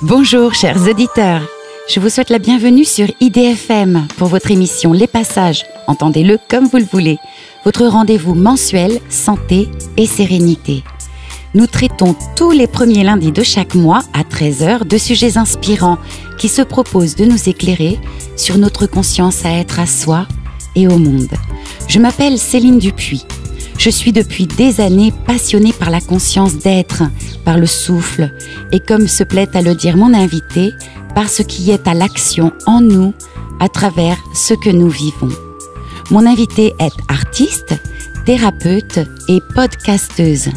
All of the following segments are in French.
Bonjour chers auditeurs, je vous souhaite la bienvenue sur IDFM pour votre émission Les Passages, entendez-le comme vous le voulez, votre rendez-vous mensuel santé et sérénité. Nous traitons tous les premiers lundis de chaque mois à 13h de sujets inspirants qui se proposent de nous éclairer sur notre conscience à être à soi et au monde. Je m'appelle Céline Dupuis. Je suis depuis des années passionnée par la conscience d'être, par le souffle et, comme se plaît à le dire mon invité, par ce qui est à l'action en nous à travers ce que nous vivons. Mon invitée est artiste, thérapeute et podcasteuse.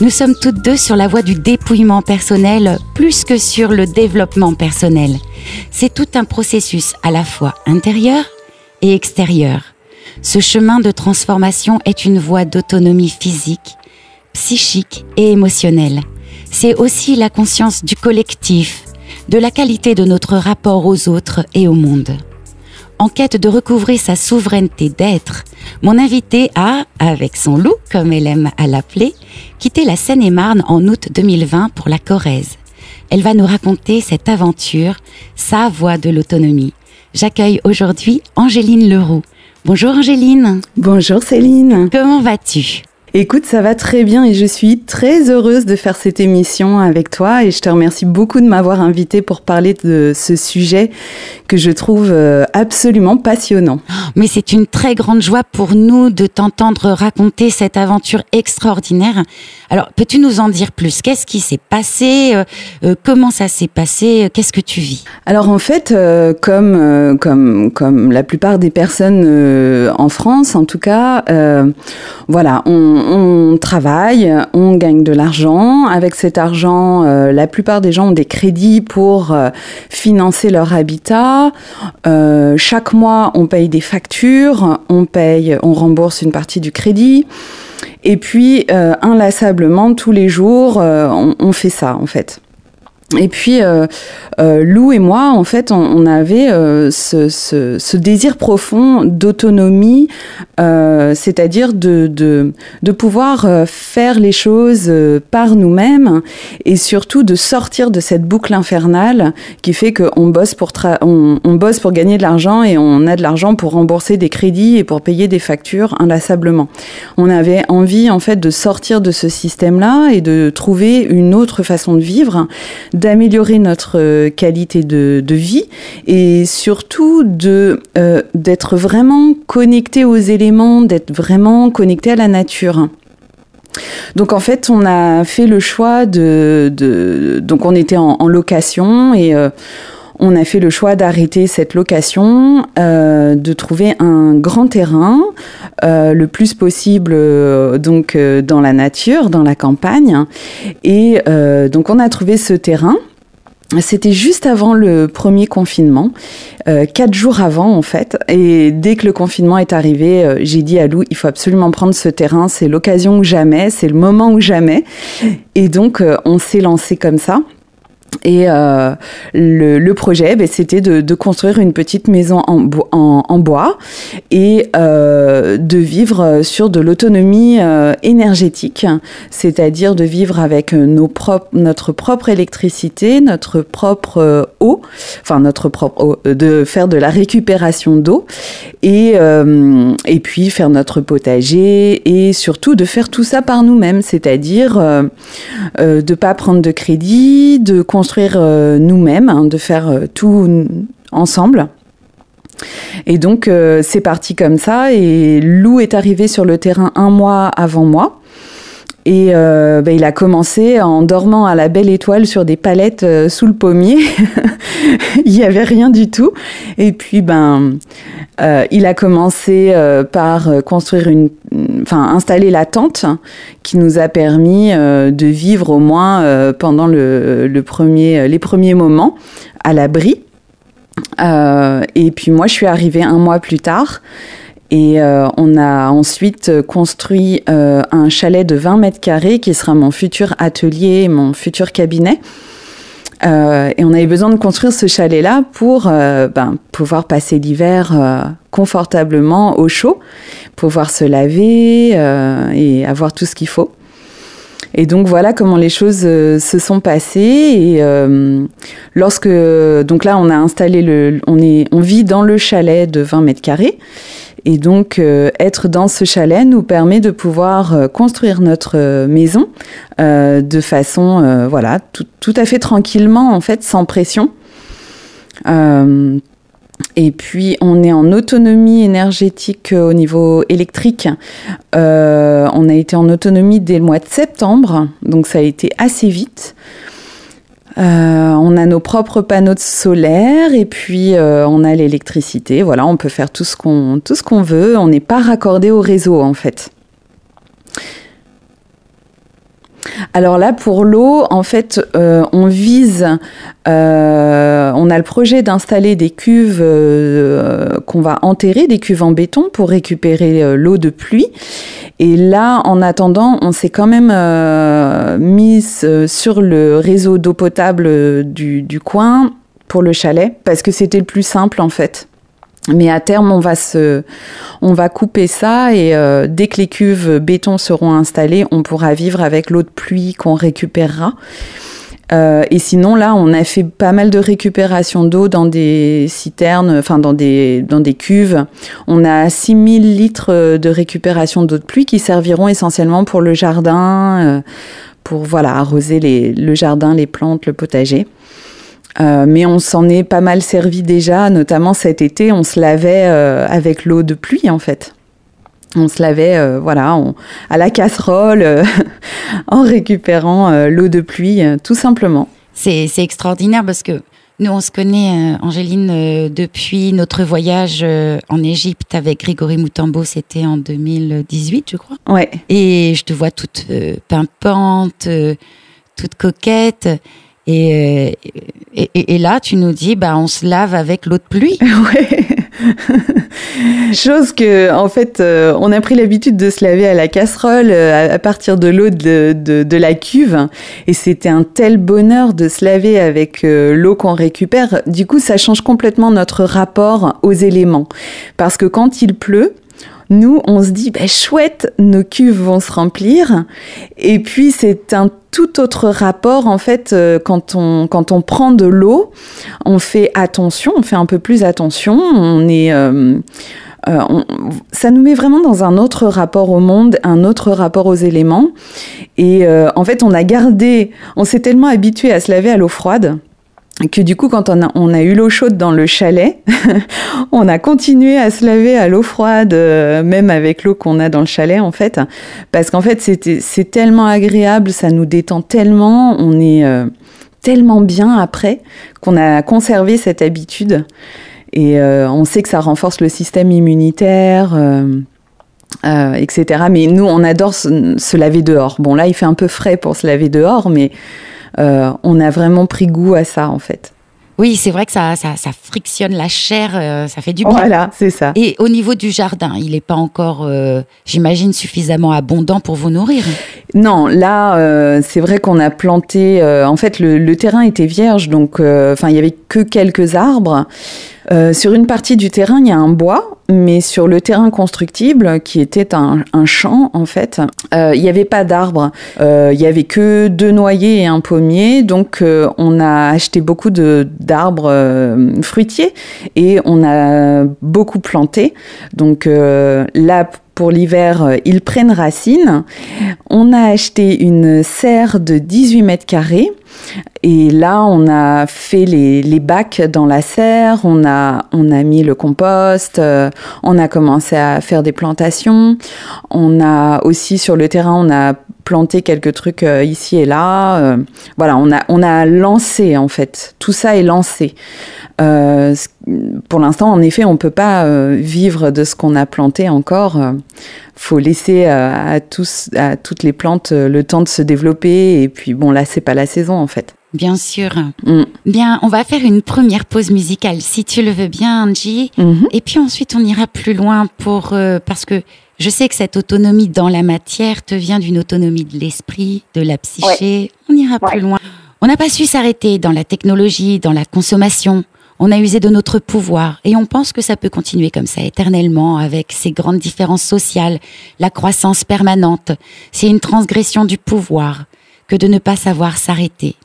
Nous sommes toutes deux sur la voie du dépouillement personnel plus que sur le développement personnel. C'est tout un processus à la fois intérieur et extérieur. Ce chemin de transformation est une voie d'autonomie physique, psychique et émotionnelle. C'est aussi la conscience du collectif, de la qualité de notre rapport aux autres et au monde. En quête de recouvrer sa souveraineté d'être, mon invitée a, avec son loup, comme elle aime à l'appeler, quitté la Seine-et-Marne en août 2020 pour la Corrèze. Elle va nous raconter cette aventure, sa voie de l'autonomie. J'accueille aujourd'hui Angéline Leroux. Bonjour Angéline. Bonjour Céline. Comment vas-tu ? Écoute, ça va très bien et je suis très heureuse de faire cette émission avec toi et je te remercie beaucoup de m'avoir invitée pour parler de ce sujet que je trouve absolument passionnant. Mais c'est une très grande joie pour nous de t'entendre raconter cette aventure extraordinaire. Alors, peux-tu nous en dire plus ? Qu'est-ce qui s'est passé ? Comment ça s'est passé ? Qu'est-ce que tu vis ? Alors en fait, comme la plupart des personnes en France, en tout cas, voilà, on travaille, on gagne de l'argent. Avec cet argent, la plupart des gens ont des crédits pour financer leur habitat. Chaque mois, on paye des factures, on rembourse une partie du crédit. Et puis, inlassablement, tous les jours, on fait ça, en fait. Et puis, Lou et moi, en fait, on avait ce désir profond d'autonomie, c'est-à-dire de pouvoir faire les choses par nous-mêmes et surtout de sortir de cette boucle infernale qui fait qu'on bosse on bosse pour gagner de l'argent et on a de l'argent pour rembourser des crédits et pour payer des factures inlassablement. On avait envie, en fait, de sortir de ce système-là et de trouver une autre façon de vivre, d'améliorer notre qualité de vie et surtout d'être vraiment connecté aux éléments, d'être vraiment connecté à la nature. Donc en fait, on a fait le choix donc on était en location et on a fait le choix d'arrêter cette location, de trouver un grand terrain, le plus possible donc dans la nature, dans la campagne. Et donc on a trouvé ce terrain. C'était juste avant le premier confinement, 4 jours avant en fait. Et dès que le confinement est arrivé, j'ai dit à Lou, il faut absolument prendre ce terrain, c'est l'occasion ou jamais, c'est le moment ou jamais. Et donc on s'est lancé comme ça. Et le projet, c'était de construire une petite maison en bois et de vivre sur de l'autonomie énergétique, c'est-à-dire de vivre avec notre propre électricité, notre propre eau, de faire de la récupération d'eau et puis faire notre potager et surtout de faire tout ça par nous-mêmes, c'est-à-dire de pas prendre de crédit, de construire nous-mêmes, de faire tout ensemble. Et donc, c'est parti comme ça. Et Lou est arrivé sur le terrain 1 mois avant moi. Et il a commencé en dormant à la belle étoile sur des palettes sous le pommier. Il n'y avait rien du tout. Et puis, il a commencé par construire installer la tente qui nous a permis de vivre au moins pendant les premiers moments à l'abri. Et puis moi, je suis arrivée 1 mois plus tard. Et on a ensuite construit un chalet de 20 mètres carrés qui sera mon futur atelier, mon futur cabinet. Et on avait besoin de construire ce chalet-là pour pouvoir passer l'hiver confortablement au chaud, pouvoir se laver et avoir tout ce qu'il faut. Et donc voilà comment les choses se sont passées. Et donc là, on a installé on vit dans le chalet de 20 mètres carrés. Et donc, être dans ce chalet nous permet de pouvoir construire notre maison de façon, tout à fait tranquillement, en fait, sans pression. Et puis, on est en autonomie énergétique au niveau électrique. On a été en autonomie dès le mois de septembre, donc ça a été assez vite. On a nos propres panneaux solaires et puis on a l'électricité. Voilà, on peut faire tout ce qu'on veut. On n'est pas raccordé au réseau, en fait. Alors là, pour l'eau, en fait, on vise, on a le projet d'installer des cuves qu'on va enterrer, des cuves en béton pour récupérer l'eau de pluie. Et là, en attendant, on s'est quand même mis sur le réseau d'eau potable du coin pour le chalet, parce que c'était le plus simple, en fait. Mais à terme, on va couper ça et dès que les cuves béton seront installées, on pourra vivre avec l'eau de pluie qu'on récupérera. Et sinon, là, on a fait pas mal de récupération d'eau dans des citernes, enfin dans des cuves. On a 6000 litres de récupération d'eau de pluie qui serviront essentiellement pour le jardin, pour arroser le jardin, les plantes, le potager. Mais on s'en est pas mal servi déjà, notamment cet été, on se lavait avec l'eau de pluie en fait. On se lavait à la casserole en récupérant l'eau de pluie, tout simplement. C'est extraordinaire parce que nous, on se connaît, Angéline, depuis notre voyage en Égypte avec Grégory Moutambo, c'était en 2018, je crois. Ouais. Et je te vois toute pimpante, toute coquette. Et là, tu nous dis, on se lave avec l'eau de pluie. Ouais. Chose que, en fait, on a pris l'habitude de se laver à la casserole à partir de l'eau de la cuve. Et c'était un tel bonheur de se laver avec l'eau qu'on récupère. Du coup, ça change complètement notre rapport aux éléments. Parce que quand il pleut, nous, on se dit, chouette, nos cuves vont se remplir. Et puis, c'est un tout autre rapport, en fait, quand on prend de l'eau, on fait attention, on fait un peu plus attention. Ça nous met vraiment dans un autre rapport au monde, un autre rapport aux éléments. Et en fait, on s'est tellement habitué à se laver à l'eau froide, que du coup, quand on a eu l'eau chaude dans le chalet, on a continué à se laver à l'eau froide, même avec l'eau qu'on a dans le chalet, en fait. Parce qu'en fait, c'est tellement agréable, ça nous détend tellement, on est tellement bien après qu'on a conservé cette habitude. Et on sait que ça renforce le système immunitaire, etc. Mais nous, on adore se laver dehors. Bon, là, il fait un peu frais pour se laver dehors, mais... on a vraiment pris goût à ça, en fait. Oui, c'est vrai que ça frictionne la chair, ça fait du bien. Voilà, c'est ça. Et au niveau du jardin, il n'est pas encore, j'imagine, suffisamment abondant pour vous nourrir. Non, là, c'est vrai qu'on a planté... en fait, le terrain était vierge, donc il n'y avait que quelques arbres. Sur une partie du terrain, il y a un bois, mais sur le terrain constructible, qui était un champ, en fait, il n'y avait pas d'arbres. Il n'y avait que 2 noyers et un pommier, donc on a acheté beaucoup d'arbres fruitiers et on a beaucoup planté. Donc là, pour l'hiver, ils prennent racine. On a acheté une serre de 18 mètres carrés. Et là, on a fait les bacs dans la serre, on a mis le compost, on a commencé à faire des plantations. On a aussi, sur le terrain, on a planté quelques trucs ici et là. Voilà, on a lancé, en fait. Tout ça est lancé. Pour l'instant, en effet, on ne peut pas vivre de ce qu'on a planté encore. Faut laisser à toutes les plantes le temps de se développer. Et puis, bon, là, c'est pas la saison, en fait. Bien sûr. Bien, on va faire une première pause musicale, si tu le veux bien, Angie. Et puis ensuite, on ira plus loin parce que je sais que cette autonomie dans la matière te vient d'une autonomie de l'esprit, de la psyché. Ouais. On ira plus loin. On n'a pas su s'arrêter dans la technologie, dans la consommation. on a usé de notre pouvoir et on pense que ça peut continuer comme ça éternellement avec ces grandes différences sociales, la croissance permanente. C'est une transgression du pouvoir que de ne pas savoir s'arrêter.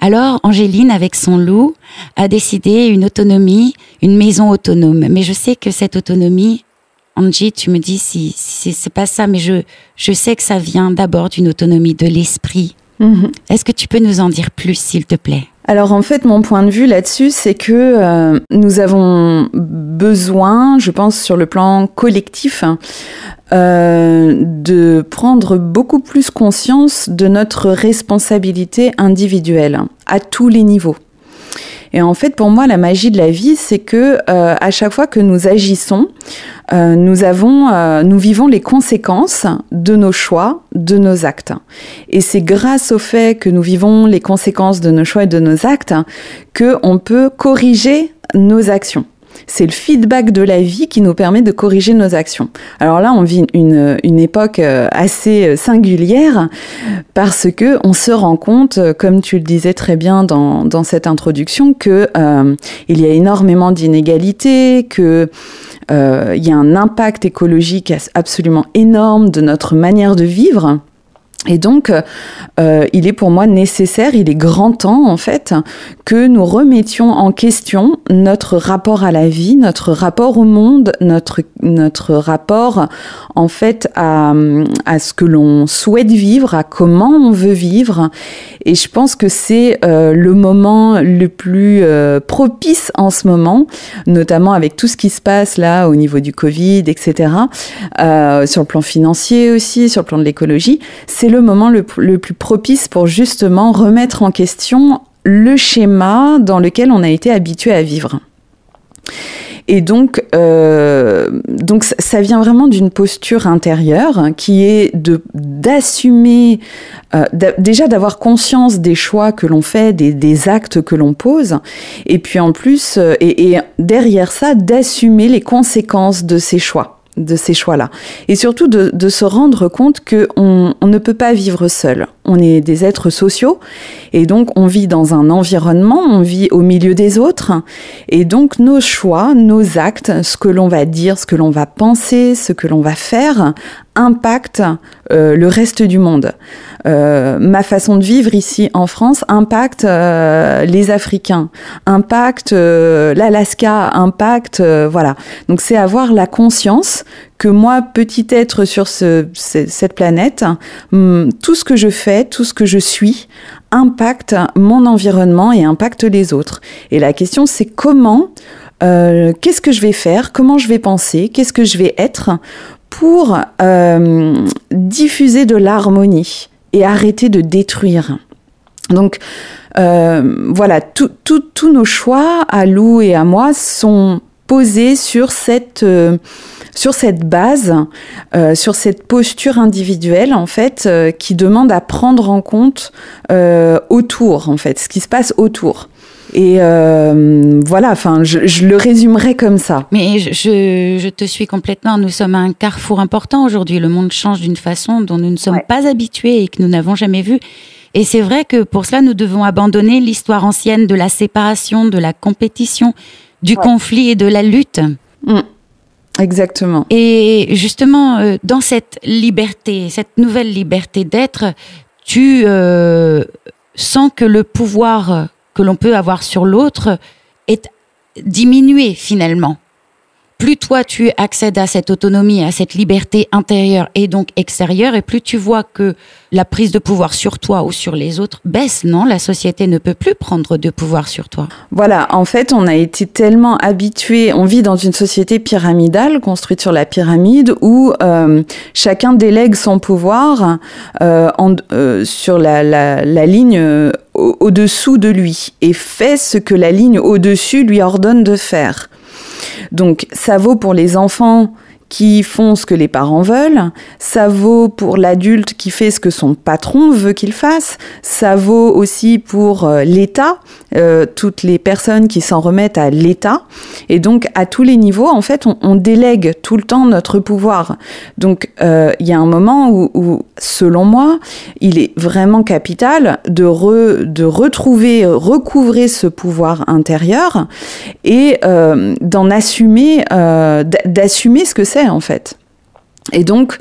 Alors, Angéline, avec son loup, a décidé une autonomie, une maison autonome. Mais je sais que cette autonomie, Angie, tu me dis si c'est pas ça, mais je sais que ça vient d'abord d'une autonomie de l'esprit. Est-ce que tu peux nous en dire plus, s'il te plaît ? Alors en fait, mon point de vue là-dessus, c'est que nous avons besoin, je pense sur le plan collectif, de prendre beaucoup plus conscience de notre responsabilité individuelle à tous les niveaux. Et en fait, pour moi, la magie de la vie, c'est que à chaque fois que nous agissons, nous vivons les conséquences de nos choix, de nos actes. Et c'est grâce au fait que nous vivons les conséquences de nos choix et de nos actes qu'on peut corriger nos actions. C'est le feedback de la vie qui nous permet de corriger nos actions. Alors là, on vit une époque assez singulière parce que on se rend compte, comme tu le disais très bien dans cette introduction, que il y a énormément d'inégalités, que il y a un impact écologique absolument énorme de notre manière de vivre. Et donc, il est pour moi nécessaire, il est grand temps en fait, que nous remettions en question notre rapport à la vie, notre rapport au monde, notre rapport en fait à ce que l'on souhaite vivre, à comment on veut vivre. Et je pense que c'est le moment le plus propice en ce moment, notamment avec tout ce qui se passe là au niveau du Covid, etc. Sur le plan financier aussi, sur le plan de l'écologie, c'est le moment le plus propice pour justement remettre en question le schéma dans lequel on a été habitué à vivre. Et donc ça vient vraiment d'une posture intérieure qui est d'assumer, déjà d'avoir conscience des choix que l'on fait, des actes que l'on pose, et puis en plus, et derrière ça, d'assumer les conséquences de ces choix-là. Et surtout de se rendre compte qu'on ne peut pas vivre seul. On est des êtres sociaux et donc on vit dans un environnement, on vit au milieu des autres et donc nos choix, nos actes, ce que l'on va dire, ce que l'on va penser, ce que l'on va faire impacte le reste du monde. Ma façon de vivre ici en France impacte les Africains, impacte l'Alaska, impacte voilà. Donc c'est avoir la conscience que moi, petit être sur cette planète, tout ce que je fais, tout ce que je suis impacte mon environnement et impacte les autres. Et la question, c'est comment, qu'est-ce que je vais faire, comment je vais penser, qu'est-ce que je vais être pour diffuser de l'harmonie et arrêter de détruire. Donc, voilà, tous nos choix, à Lou et à moi, sont posés sur cette base, sur cette posture individuelle, en fait, qui demande à prendre en compte autour, en fait, ce qui se passe autour. Et voilà, enfin, je le résumerai comme ça. Mais je te suis complètement. Nous sommes à un carrefour important aujourd'hui. Le monde change d'une façon dont nous ne sommes pas habitués et que nous n'avons jamais vu. Et c'est vrai que pour cela, nous devons abandonner l'histoire ancienne de la séparation, de la compétition, du conflit et de la lutte. Exactement. Et justement, dans cette liberté, cette nouvelle liberté d'être, tu sens que le pouvoir que l'on peut avoir sur l'autre est diminué finalement. Plus toi tu accèdes à cette autonomie, à cette liberté intérieure et donc extérieure, et plus tu vois que la prise de pouvoir sur toi ou sur les autres baisse, non ? La société ne peut plus prendre de pouvoir sur toi. Voilà, en fait, on a été tellement habitués, on vit dans une société pyramidale, construite sur la pyramide, où chacun délègue son pouvoir sur la ligne au-dessous de lui, et fait ce que la ligne au-dessus lui ordonne de faire. Donc, ça vaut pour les enfants qui font ce que les parents veulent, ça vaut pour l'adulte qui fait ce que son patron veut qu'il fasse, ça vaut aussi pour l'État, toutes les personnes qui s'en remettent à l'État. Et donc, à tous les niveaux, en fait, on délègue tout le temps notre pouvoir. Donc, il y a un moment où, selon moi, il est vraiment capital de retrouver, recouvrer ce pouvoir intérieur et d'en assumer, d'assumer ce que c'est, en fait. Et donc,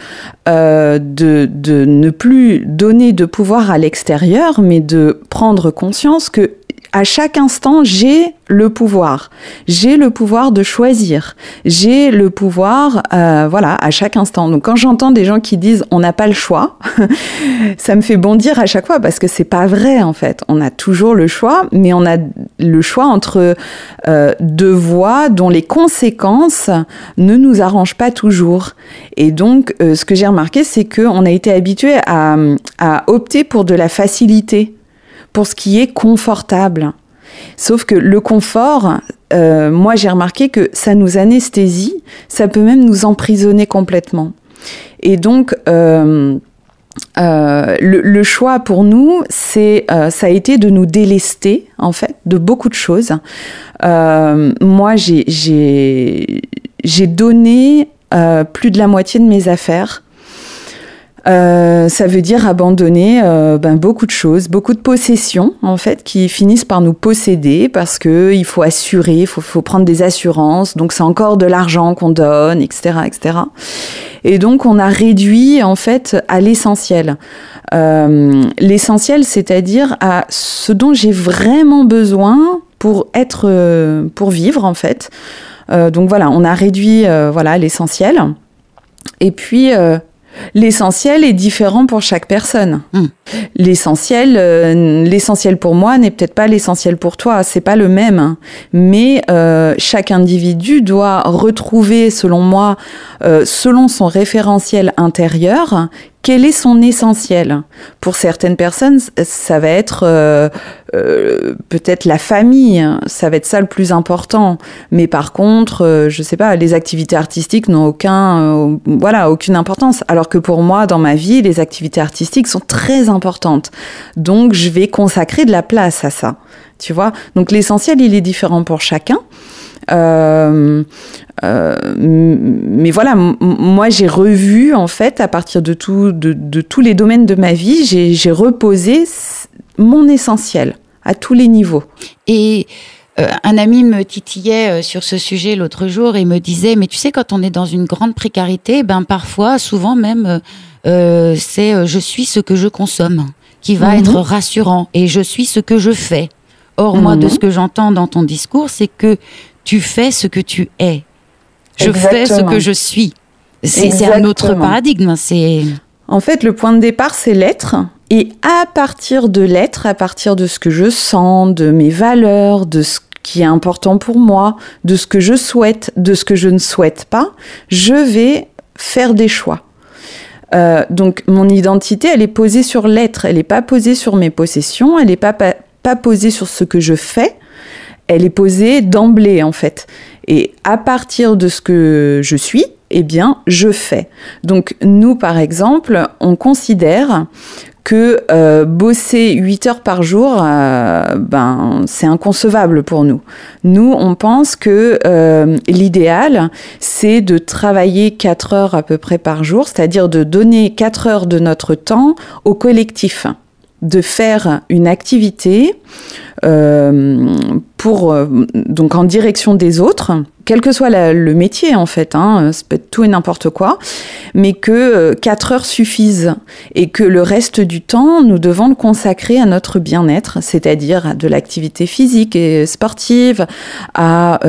de ne plus donner de pouvoir à l'extérieur, mais de prendre conscience que à chaque instant, j'ai le pouvoir. J'ai le pouvoir de choisir. J'ai le pouvoir, à chaque instant. Donc, quand j'entends des gens qui disent « on n'a pas le choix », ça me fait bondir à chaque fois parce que c'est pas vrai, en fait. On a toujours le choix, mais on a le choix entre deux voies dont les conséquences ne nous arrangent pas toujours. Et donc, ce que j'ai remarqué, c'est qu'on a été habitué à opter pour de la facilité, pour ce qui est confortable. Sauf que le confort, moi j'ai remarqué que ça nous anesthésie, ça peut même nous emprisonner complètement. Et donc, le choix pour nous, ça a été de nous délester, en fait, de beaucoup de choses. Moi, j'ai donné plus de la moitié de mes affaires. Ça veut dire abandonner beaucoup de choses, beaucoup de possessions en fait qui finissent par nous posséder parce que il faut assurer, il faut prendre des assurances, donc c'est encore de l'argent qu'on donne, etc., etc. Et donc on a réduit en fait à l'essentiel. L'essentiel, c'est-à-dire à ce dont j'ai vraiment besoin pour vivre en fait. Donc voilà, on a réduit l'essentiel. Et puis l'essentiel est différent pour chaque personne. L'essentiel pour moi n'est peut-être pas l'essentiel pour toi, c'est pas le même. Mais chaque individu doit retrouver, selon moi, selon son référentiel intérieur, quel est son essentiel. Pour certaines personnes, ça va être peut-être la famille, ça va être ça le plus important. Mais par contre, je sais pas, les activités artistiques n'ont aucune importance. Alors que pour moi, dans ma vie, les activités artistiques sont très importantes. Donc, je vais consacrer de la place à ça. Tu vois ? Donc, l'essentiel, il est différent pour chacun. Mais voilà, moi j'ai revu en fait à partir de tous les domaines de ma vie, j'ai reposé mon essentiel à tous les niveaux. Et un ami me titillait sur ce sujet l'autre jour et me disait, mais tu sais, quand on est dans une grande précarité, parfois, souvent même, c'est je suis ce que je consomme qui va être rassurant et je suis ce que je fais. Or, moi, de ce que j'entends dans ton discours, c'est que tu fais ce que tu es. Je fais ce que je suis. C'est un autre paradigme. En fait, le point de départ, c'est l'être. Et à partir de l'être, à partir de ce que je sens, de mes valeurs, de ce qui est important pour moi, de ce que je souhaite, de ce que je ne souhaite pas, je vais faire des choix. Donc, mon identité, elle est posée sur l'être. Elle n'est pas posée sur mes possessions. Elle n'est pas posée sur ce que je fais. Elle est posée d'emblée, en fait. Et à partir de ce que je suis, eh bien, je fais. Donc, nous, par exemple, on considère que bosser 8 heures par jour, c'est inconcevable pour nous. Nous, on pense que l'idéal, c'est de travailler 4 heures à peu près par jour, c'est-à-dire de donner 4 heures de notre temps au collectif, de faire une activité donc en direction des autres, quel que soit le métier en fait, ça peut être tout et n'importe quoi, mais que 4 heures suffisent et que le reste du temps, nous devons le consacrer à notre bien-être, c'est-à-dire à de l'activité physique et sportive, à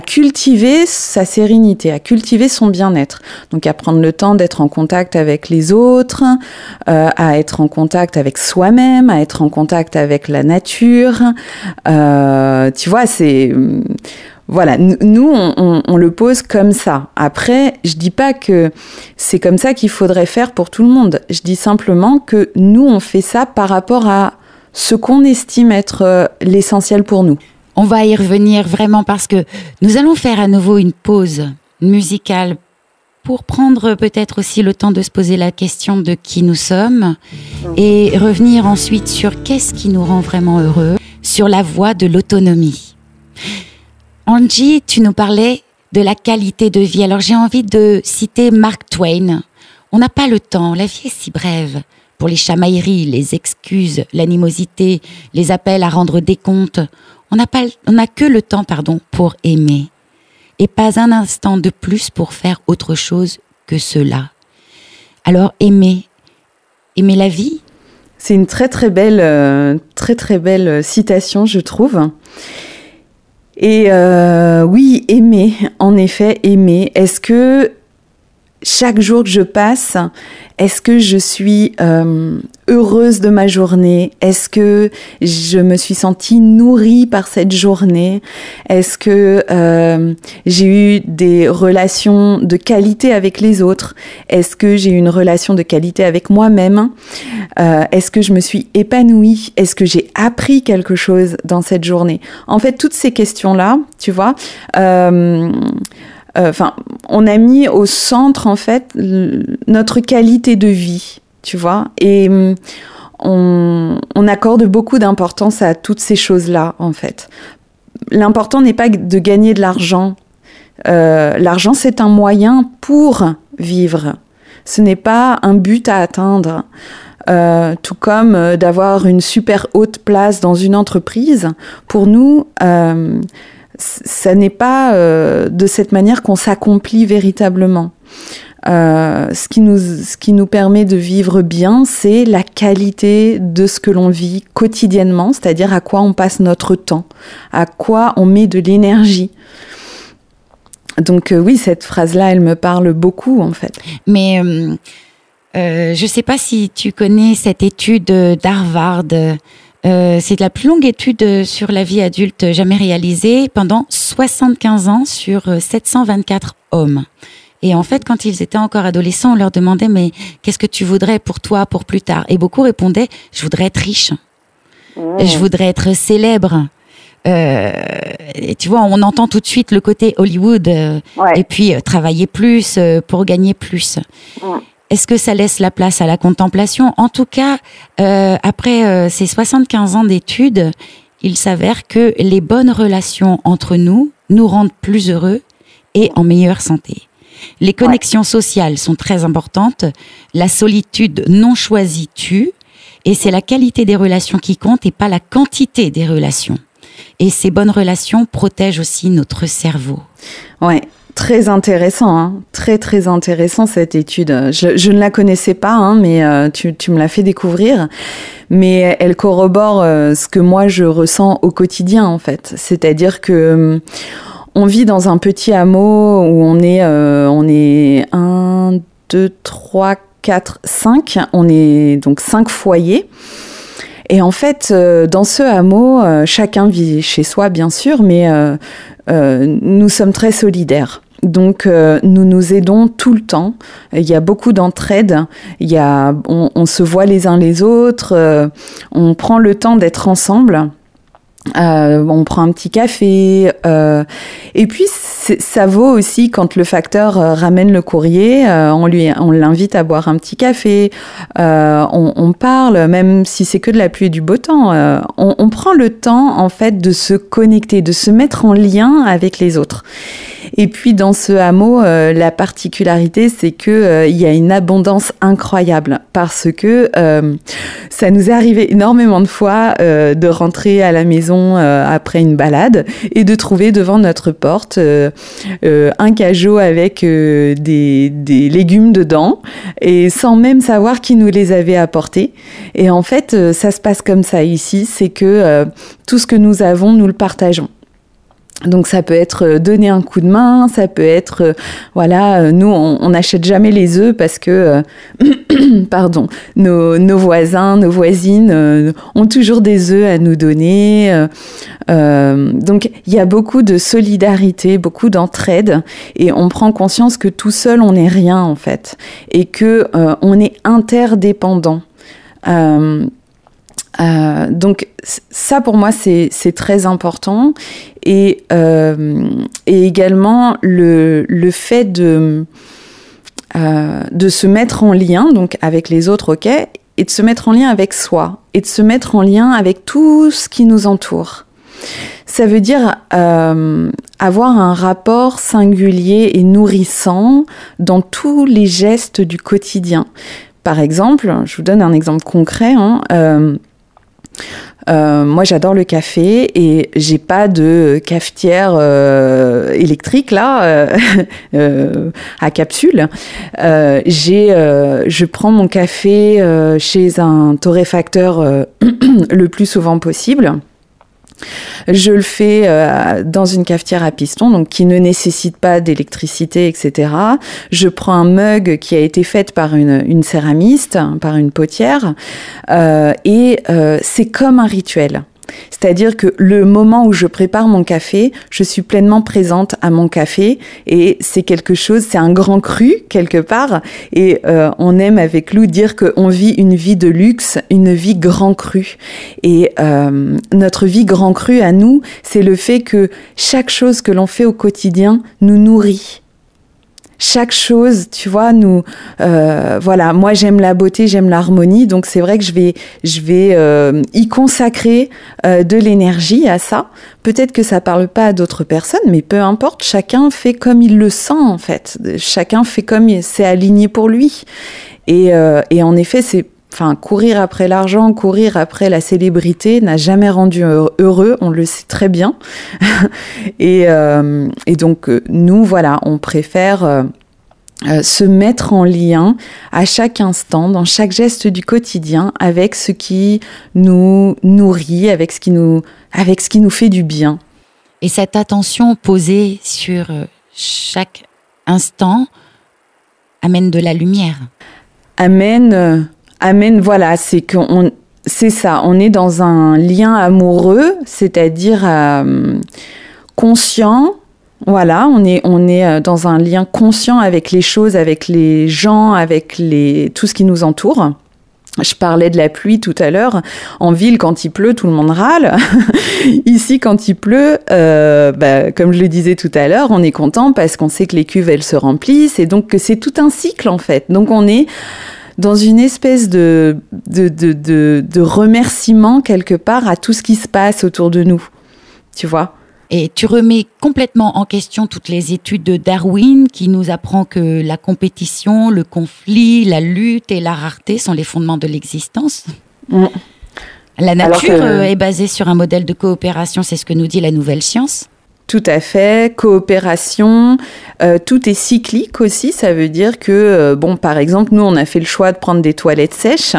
cultiver sa sérénité, à cultiver son bien-être. Donc à prendre le temps d'être en contact avec les autres, à être en contact avec soi-même, à être en contact avec la nature. Tu vois, c'est... Voilà, nous, on le pose comme ça. Après, je dis pas que c'est comme ça qu'il faudrait faire pour tout le monde. Je dis simplement que nous, on fait ça par rapport à ce qu'on estime être l'essentiel pour nous. On va y revenir vraiment parce que nous allons faire à nouveau une pause musicale pour prendre peut-être aussi le temps de se poser la question de qui nous sommes et revenir ensuite sur qu'est-ce qui nous rend vraiment heureux, sur la voie de l'autonomie. Angie, tu nous parlais de la qualité de vie. Alors j'ai envie de citer Mark Twain. On n'a pas le temps, la vie est si brève. Pour les chamailleries, les excuses, l'animosité, les appels à rendre des comptes, on n'a que le temps, pour aimer. Et pas un instant de plus pour faire autre chose que cela. Alors aimer la vie. C'est une très très belle citation, je trouve. Et oui, aimer, en effet, aimer. Est-ce que chaque jour que je passe, est-ce que je suis heureuse de ma journée? Est-ce que je me suis sentie nourrie par cette journée? Est-ce que j'ai eu des relations de qualité avec les autres? Est-ce que j'ai eu une relation de qualité avec moi-même? Est-ce que je me suis épanouie? Est-ce que j'ai appris quelque chose dans cette journée? En fait, toutes ces questions-là, tu vois, on a mis au centre, en fait, notre qualité de vie, tu vois, et on accorde beaucoup d'importance à toutes ces choses-là, en fait. L'important n'est pas de gagner de l'argent. L'argent, c'est un moyen pour vivre. Ce n'est pas un but à atteindre. Tout comme d'avoir une super haute place dans une entreprise. Pour nous, ça n'est pas de cette manière qu'on s'accomplit véritablement. Ce qui nous permet de vivre bien, c'est la qualité de ce que l'on vit quotidiennement, c'est-à-dire à quoi on passe notre temps, à quoi on met de l'énergie. Donc oui, cette phrase-là, elle me parle beaucoup, en fait. Mais je ne sais pas si tu connais cette étude d'Harvard. C'est la plus longue étude sur la vie adulte jamais réalisée pendant 75 ans sur 724 hommes. Et en fait, quand ils étaient encore adolescents, on leur demandait « Mais qu'est-ce que tu voudrais pour toi, pour plus tard ?» Et beaucoup répondaient « Je voudrais être riche. Je voudrais être célèbre. » Et tu vois, on entend tout de suite le côté Hollywood. Et puis, travailler plus pour gagner plus. Est-ce que ça laisse la place à la contemplation? En tout cas, après ces 75 ans d'études, il s'avère que les bonnes relations entre nous rendent plus heureux et en meilleure santé. Les connexions sociales sont très importantes. La solitude non choisie tue. Et c'est la qualité des relations qui compte et pas la quantité des relations. Et ces bonnes relations protègent aussi notre cerveau. Ouais. Très intéressant, hein. Très très intéressant cette étude. Je ne la connaissais pas, hein, mais tu me l'as fait découvrir. Mais elle corrobore ce que moi je ressens au quotidien, en fait. C'est-à-dire que on vit dans un petit hameau où on est 1, 2, 3, 4, 5. On est donc 5 foyers. Et en fait, dans ce hameau, chacun vit chez soi, bien sûr, mais nous sommes très solidaires. Donc, nous nous aidons tout le temps. Il y a beaucoup d'entraide. On se voit les uns les autres. On prend le temps d'être ensemble. On prend un petit café. Et puis, ça vaut aussi quand le facteur ramène le courrier. On l'invite à boire un petit café. On parle, même si c'est que de la pluie et du beau temps. On prend le temps, en fait, de se connecter, de se mettre en lien avec les autres. Et puis dans ce hameau, la particularité, c'est que il y a une abondance incroyable parce que ça nous est arrivé énormément de fois de rentrer à la maison après une balade et de trouver devant notre porte un cajot avec des légumes dedans et sans même savoir qui nous les avait apportés. Et en fait, ça se passe comme ça ici, c'est que tout ce que nous avons, nous le partageons. Donc ça peut être donner un coup de main, ça peut être nous on n'achète jamais les œufs parce que nos voisins, nos voisines ont toujours des œufs à nous donner. Donc il y a beaucoup de solidarité, beaucoup d'entraide et on prend conscience que tout seul on n'est rien en fait et que on est interdépendant. Donc ça pour moi c'est très important et également le fait de se mettre en lien donc avec les autres, ok, et de se mettre en lien avec soi et de se mettre en lien avec tout ce qui nous entoure. Ça veut dire avoir un rapport singulier et nourrissant dans tous les gestes du quotidien. Par exemple, je vous donne un exemple concret, moi j'adore le café et j'ai pas de cafetière électrique là à capsule. Je prends mon café chez un torréfacteur le plus souvent possible. Je le fais dans une cafetière à piston, donc qui ne nécessite pas d'électricité, etc. Je prends un mug qui a été fait par une céramiste, par une potière, et c'est comme un rituel. C'est-à-dire que le moment où je prépare mon café, je suis pleinement présente à mon café et c'est quelque chose, c'est un grand cru quelque part et on aime avec Lou dire qu'on vit une vie de luxe, une vie grand cru et notre vie grand cru à nous, c'est le fait que chaque chose que l'on fait au quotidien nous nourrit. Chaque chose, tu vois, voilà, moi j'aime la beauté, j'aime l'harmonie, donc c'est vrai que je vais y consacrer de l'énergie à ça. Peut-être que ça parle pas à d'autres personnes, mais peu importe, chacun fait comme il le sent en fait. Chacun fait comme c'est aligné pour lui. Et en effet, courir après l'argent, courir après la célébrité n'a jamais rendu heureux, on le sait très bien. et donc, nous, voilà, on préfère se mettre en lien à chaque instant, dans chaque geste du quotidien, avec ce qui nous nourrit, avec ce qui nous fait du bien. Et cette attention posée sur chaque instant amène de la lumière. Amène, voilà, c'est ça, on est dans un lien amoureux, c'est-à-dire conscient, voilà, on est dans un lien conscient avec les choses, avec les gens, avec tout ce qui nous entoure. Je parlais de la pluie tout à l'heure. En ville, quand il pleut, tout le monde râle. Ici, quand il pleut, comme je le disais tout à l'heure, on est content parce qu'on sait que les cuves, elles se remplissent et donc que c'est tout un cycle, en fait. Donc, on est dans une espèce de remerciement quelque part à tout ce qui se passe autour de nous, tu vois. Et tu remets complètement en question toutes les études de Darwin qui nous apprend que la compétition, le conflit, la lutte et la rareté sont les fondements de l'existence. La nature est basée sur un modèle de coopération, c'est ce que nous dit la nouvelle science. Tout à fait, coopération, tout est cyclique aussi, ça veut dire que, par exemple, nous, on a fait le choix de prendre des toilettes sèches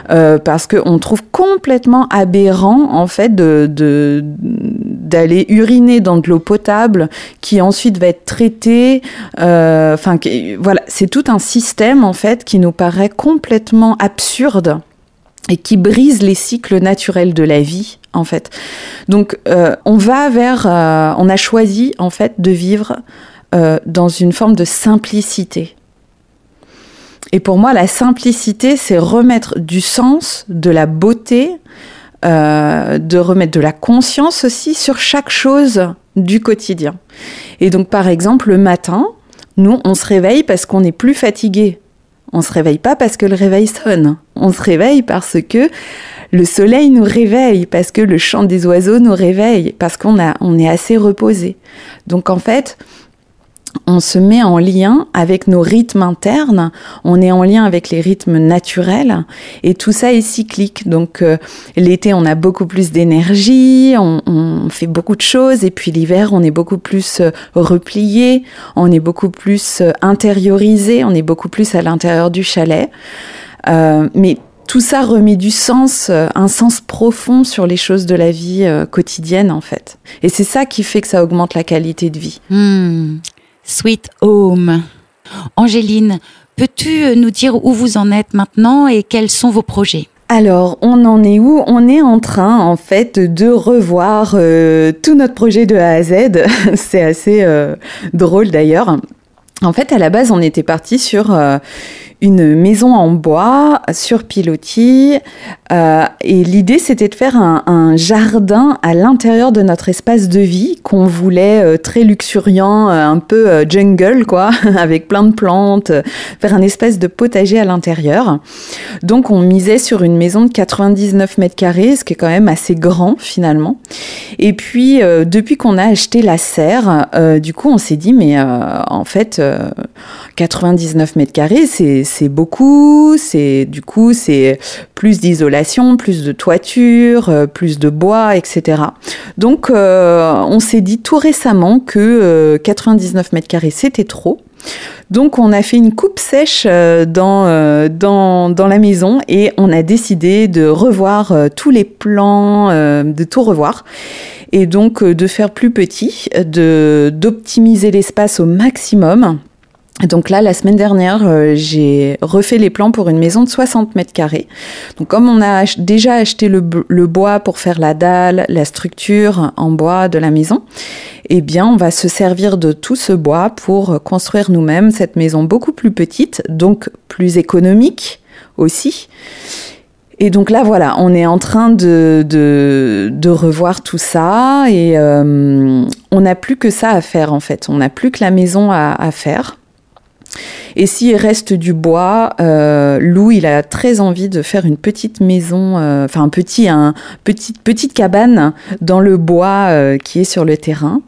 parce qu'on trouve complètement aberrant, en fait, d'aller uriner dans de l'eau potable qui ensuite va être traitée. Voilà, c'est tout un système, en fait, qui nous paraît complètement absurde et qui brise les cycles naturels de la vie, en fait. Donc, on a choisi, en fait, de vivre dans une forme de simplicité. Et pour moi, la simplicité, c'est remettre du sens, de la beauté, de remettre de la conscience aussi sur chaque chose du quotidien. Et donc, par exemple, le matin, nous, on se réveille parce qu'on est plus fatigué. On ne se réveille pas parce que le réveil sonne. On se réveille parce que le soleil nous réveille, parce que le chant des oiseaux nous réveille, parce qu'on est assez reposé. Donc en fait, on se met en lien avec nos rythmes internes, on est en lien avec les rythmes naturels et tout ça est cyclique. Donc l'été, on a beaucoup plus d'énergie, on fait beaucoup de choses et puis l'hiver, on est beaucoup plus replié, on est beaucoup plus intériorisé, on est beaucoup plus à l'intérieur du chalet. Mais tout ça remet du sens, un sens profond sur les choses de la vie quotidienne en fait. Et c'est ça qui fait que ça augmente la qualité de vie. Sweet Home. Angéline, peux-tu nous dire où vous en êtes maintenant et quels sont vos projets ? Alors, on en est où ? On est en train, en fait, de revoir tout notre projet de A à Z. C'est assez drôle d'ailleurs. En fait, à la base, on était parti sur une maison en bois sur pilotis et l'idée, c'était de faire un jardin à l'intérieur de notre espace de vie qu'on voulait très luxuriant, un peu jungle, quoi, avec plein de plantes, faire un espèce de potager à l'intérieur. Donc, on misait sur une maison de 99 mètres carrés, ce qui est quand même assez grand, finalement. Et puis, depuis qu'on a acheté la serre, du coup, on s'est dit, mais en fait, 99 mètres carrés, c'est beaucoup, c'est plus d'isolation, plus de toiture, plus de bois, etc. Donc, on s'est dit tout récemment que 99 mètres carrés, c'était trop. Donc, on a fait une coupe sèche dans la maison et on a décidé de revoir tous les plans, de tout revoir. Et donc, de faire plus petit, d'optimiser l'espace au maximum. Donc là, la semaine dernière, j'ai refait les plans pour une maison de 60 mètres carrés. Donc comme on a déjà acheté le bois pour faire la dalle, la structure en bois de la maison, eh bien, on va se servir de tout ce bois pour construire nous-mêmes cette maison beaucoup plus petite, donc plus économique aussi. Et donc là, voilà, on est en train de revoir tout ça et on n'a plus que ça à faire en fait. On n'a plus que la maison à faire. Et s'il reste du bois, Lou, il a très envie de faire une petite maison, petite cabane dans le bois qui est sur le terrain.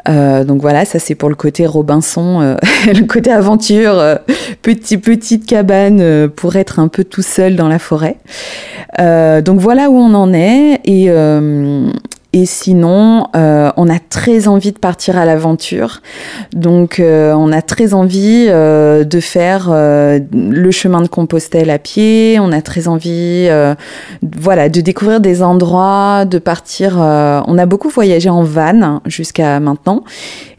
Donc voilà, ça c'est pour le côté Robinson, le côté aventure, petite cabane pour être un peu tout seul dans la forêt. Donc voilà où on en est et sinon, on a très envie de partir à l'aventure. Donc, on a très envie de faire le chemin de Compostelle à pied. On a très envie de découvrir des endroits, de partir. On a beaucoup voyagé en van jusqu'à maintenant.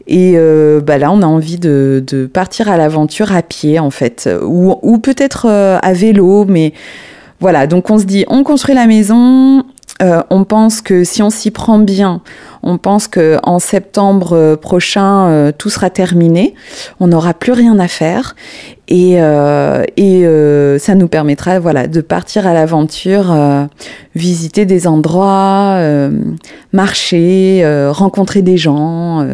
Et là, on a envie de partir à l'aventure à pied, en fait. Ou peut-être à vélo. Mais voilà, donc on se dit, on construit la maison. On pense que si on s'y prend bien, on pense qu'en septembre prochain, tout sera terminé. On n'aura plus rien à faire. Et ça nous permettra de partir à l'aventure, visiter des endroits, marcher, rencontrer des gens.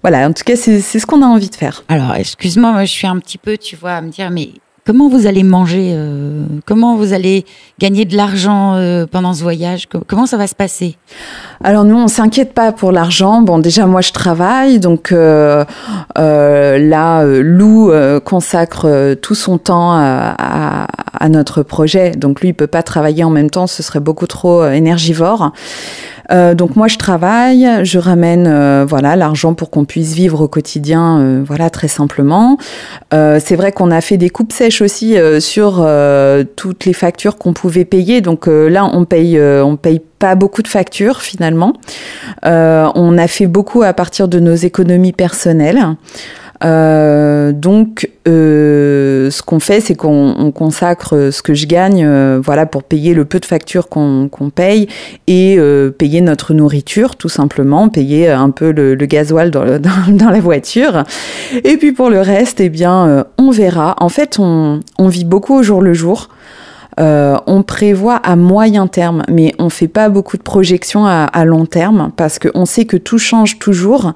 Voilà, en tout cas, c'est ce qu'on a envie de faire. Alors, excuse-moi, moi, je suis un petit peu, tu vois, à me dire, mais comment vous allez manger comment vous allez gagner de l'argent pendant ce voyage? Comment ça va se passer? Alors nous, on s'inquiète pas pour l'argent. Bon, déjà moi je travaille, donc là, Lou consacre tout son temps à notre projet. Donc lui, il peut pas travailler en même temps, ce serait beaucoup trop énergivore. Donc moi je travaille, je ramène l'argent pour qu'on puisse vivre au quotidien, très simplement. C'est vrai qu'on a fait des coupes sèches aussi sur toutes les factures qu'on pouvait payer. Donc là on paye pas beaucoup de factures finalement. On a fait beaucoup à partir de nos économies personnelles. Donc, ce qu'on fait, c'est qu'on consacre ce que je gagne, pour payer le peu de factures qu'on paye et payer notre nourriture, tout simplement, payer un peu le gasoil dans la voiture. Et puis pour le reste, on verra. En fait, on vit beaucoup au jour le jour. On prévoit à moyen terme, mais on fait pas beaucoup de projections à long terme parce qu'on sait que tout change toujours.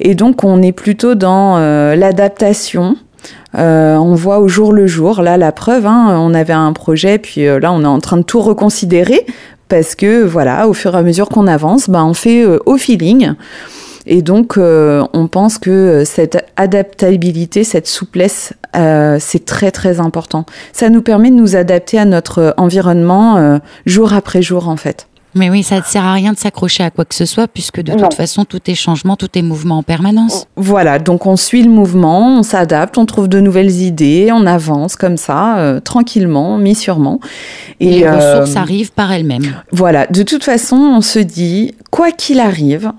Et donc, on est plutôt dans l'adaptation. On voit au jour le jour. Là, la preuve, on avait un projet, puis là, on est en train de tout reconsidérer parce que, au fur et à mesure qu'on avance, on fait au feeling. Et donc, on pense que cette adaptabilité, cette souplesse, c'est très, très important. Ça nous permet de nous adapter à notre environnement jour après jour, en fait. Mais oui, ça ne sert à rien de s'accrocher à quoi que ce soit, puisque de toute façon, tout est changement, tout est mouvement en permanence. Voilà, donc on suit le mouvement, on s'adapte, on trouve de nouvelles idées, on avance comme ça, tranquillement, mais sûrement. Et les ressources arrivent par elles-mêmes. Voilà, de toute façon, on se dit, quoi qu'il arrive,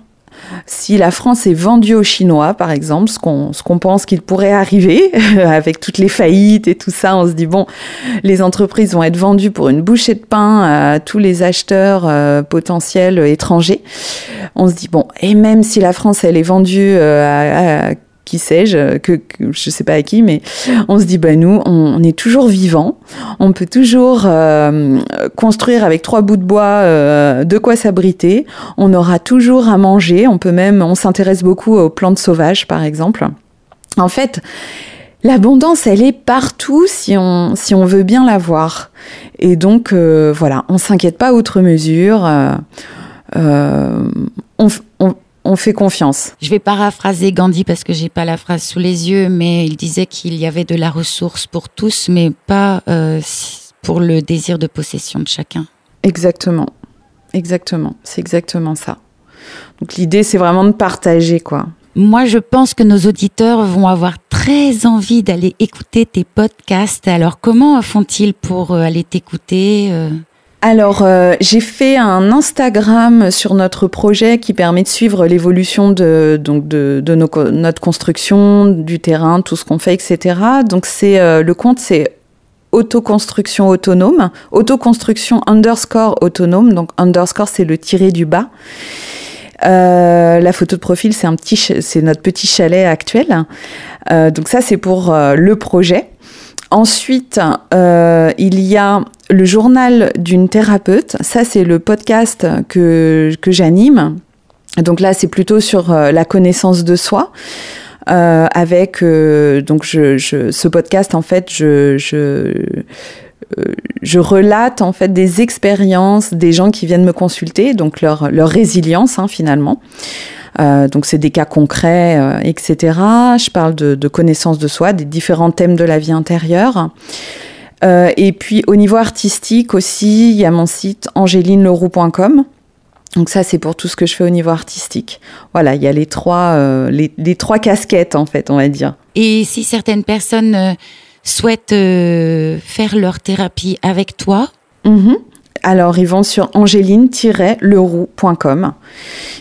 si la France est vendue aux Chinois, par exemple, ce qu'on pense qu'il pourrait arriver, avec toutes les faillites et tout ça, on se dit, bon, les entreprises vont être vendues pour une bouchée de pain à tous les acheteurs potentiels étrangers. On se dit, bon, et même si la France, elle est vendue à qui sais-je, que je sais pas à qui, mais on se dit, nous, on est toujours vivants, on peut toujours construire avec 3 bouts de bois de quoi s'abriter, on aura toujours à manger, on s'intéresse beaucoup aux plantes sauvages, par exemple. En fait, l'abondance, elle est partout si on veut bien la voir. Et donc, voilà, on s'inquiète pas outre mesure. On fait confiance. Je vais paraphraser Gandhi parce que j'ai pas la phrase sous les yeux, mais il disait qu'il y avait de la ressource pour tous, mais pas pour le désir de possession de chacun. Exactement. C'est exactement ça. Donc l'idée, c'est vraiment de partager, quoi. Moi, je pense que nos auditeurs vont avoir très envie d'aller écouter tes podcasts. Alors, comment font-ils pour aller t'écouter Alors, j'ai fait un Instagram sur notre projet qui permet de suivre l'évolution de notre construction, du terrain, tout ce qu'on fait, etc. Donc, le compte, c'est autoconstruction autonome, autoconstruction _autonome. Donc, underscore, c'est le tiré du bas. La photo de profil, c'est notre petit chalet actuel. Donc ça, c'est pour le projet. Ensuite, il y a le journal d'une thérapeute. Ça, c'est le podcast que j'anime. Donc là, c'est plutôt sur la connaissance de soi. Avec ce podcast, en fait, je relate en fait des expériences des gens qui viennent me consulter, donc leur résilience finalement. Donc c'est des cas concrets, etc. Je parle de connaissance de soi, des différents thèmes de la vie intérieure. Et puis au niveau artistique aussi, il y a mon site angelineleroux.com. Donc ça, c'est pour tout ce que je fais au niveau artistique. Voilà, il y a les trois casquettes en fait, on va dire. Et si certaines personnes souhaitent faire leur thérapie avec toi, alors ils vont sur angeline-leroux.com.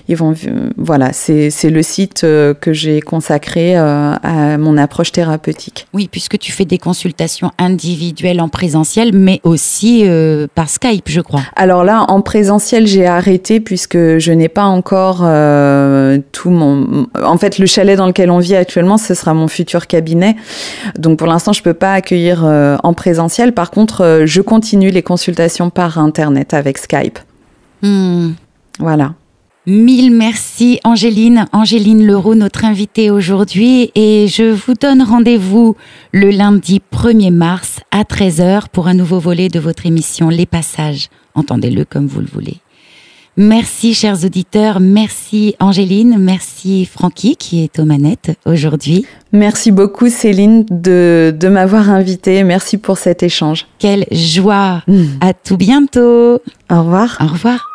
Ils vont, voilà, c'est le site que j'ai consacré à mon approche thérapeutique. Oui, puisque tu fais des consultations individuelles en présentiel, mais aussi par Skype, je crois. Alors là, en présentiel, j'ai arrêté puisque je n'ai pas encore tout mon... En fait, le chalet dans lequel on vit actuellement, ce sera mon futur cabinet. Donc pour l'instant, je peux pas accueillir en présentiel. Par contre, je continue les consultations par Internet avec Skype. Voilà. 1000 merci Angéline Leroux, notre invitée aujourd'hui, et je vous donne rendez-vous le lundi 1er mars à 13h pour un nouveau volet de votre émission Les Passages. Entendez-le comme vous le voulez. Merci chers auditeurs, merci Angéline, merci Francky qui est aux manettes aujourd'hui. Merci beaucoup Céline de m'avoir invitée, merci pour cet échange. Quelle joie, à tout bientôt. Au revoir. Au revoir.